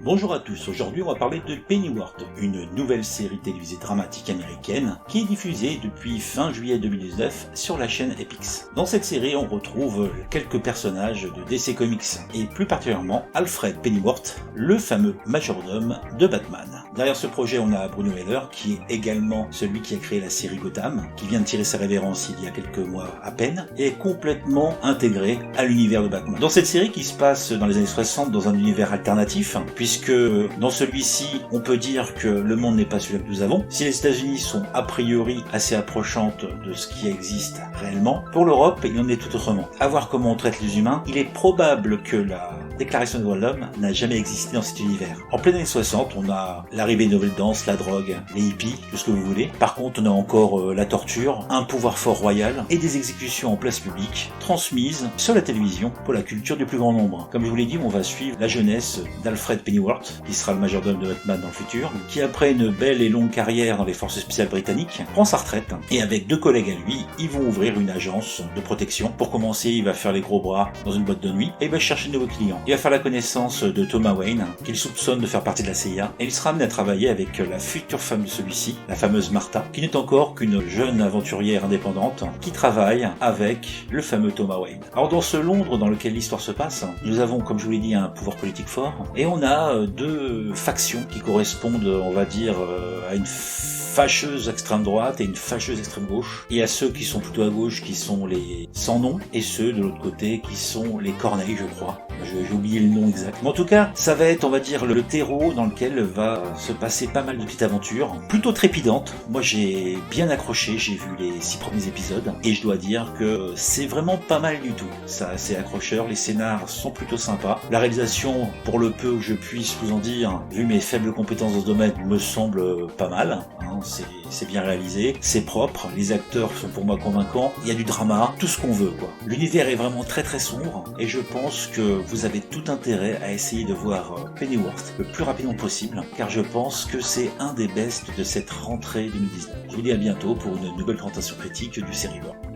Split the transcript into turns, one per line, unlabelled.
Bonjour à tous, aujourd'hui on va parler de Pennyworth, une nouvelle série télévisée dramatique américaine qui est diffusée depuis fin juillet 2019 sur la chaîne Epix. Dans cette série on retrouve quelques personnages de DC Comics et plus particulièrement Alfred Pennyworth, le fameux majordome de Batman. Derrière ce projet on a Bruno Heller qui est également celui qui a créé la série Gotham, qui vient de tirer sa révérence il y a quelques mois à peine et est complètement intégré à l'univers de Batman. Dans cette série qui se passe dans les années 60 dans un univers alternatif, puisque dans celui-ci, on peut dire que le monde n'est pas celui que nous avons. Si les États-Unis sont a priori assez approchantes de ce qui existe réellement, pour l'Europe, il en est tout autrement. À voir comment on traite les humains, il est probable que la Déclaration des droits de l'homme n'a jamais existé dans cet univers. En pleine années 60, on a l'arrivée des nouvelles danses, la drogue, les hippies, tout ce que vous voulez. Par contre, on a encore la torture, un pouvoir fort royal et des exécutions en place publique transmises sur la télévision pour la culture du plus grand nombre. Comme je vous l'ai dit, on va suivre la jeunesse d'Alfred Pennyworth, qui sera le majordome de Batman dans le futur, qui après une belle et longue carrière dans les forces spéciales britanniques, prend sa retraite et avec deux collègues à lui, ils vont ouvrir une agence de protection. Pour commencer, il va faire les gros bras dans une boîte de nuit et il va chercher de nouveaux clients. Il va faire la connaissance de Thomas Wayne, qu'il soupçonne de faire partie de la CIA, et il sera amené à travailler avec la future femme de celui-ci, la fameuse Martha, qui n'est encore qu'une jeune aventurière indépendante, qui travaille avec le fameux Thomas Wayne. Alors dans ce Londres dans lequel l'histoire se passe, nous avons, comme je vous l'ai dit, un pouvoir politique fort, et on a deux factions qui correspondent, on va dire, à une fâcheuse extrême droite et une fâcheuse extrême gauche. Il y a ceux qui sont plutôt à gauche qui sont les sans nom et ceux de l'autre côté qui sont les Corneilles, je crois. J'ai oublié le nom exact. Mais en tout cas, ça va être, on va dire, le terreau dans lequel va se passer pas mal de petites aventures, plutôt trépidantes. Moi, j'ai bien accroché, j'ai vu les 6 premiers épisodes, et je dois dire que c'est vraiment pas mal du tout. Ça, c'est accrocheur, les scénars sont plutôt sympas. La réalisation, pour le peu que je puisse vous en dire, vu mes faibles compétences dans ce domaine, me semble pas mal. C'est bien réalisé, c'est propre, les acteurs sont pour moi convaincants, il y a du drama, tout ce qu'on veut, quoi. L'univers est vraiment très très sombre, et je pense que vous avez tout intérêt à essayer de voir Pennyworth le plus rapidement possible, car je pense que c'est un des bests de cette rentrée 2019. Je vous dis à bientôt pour une nouvelle présentation critique du Série World.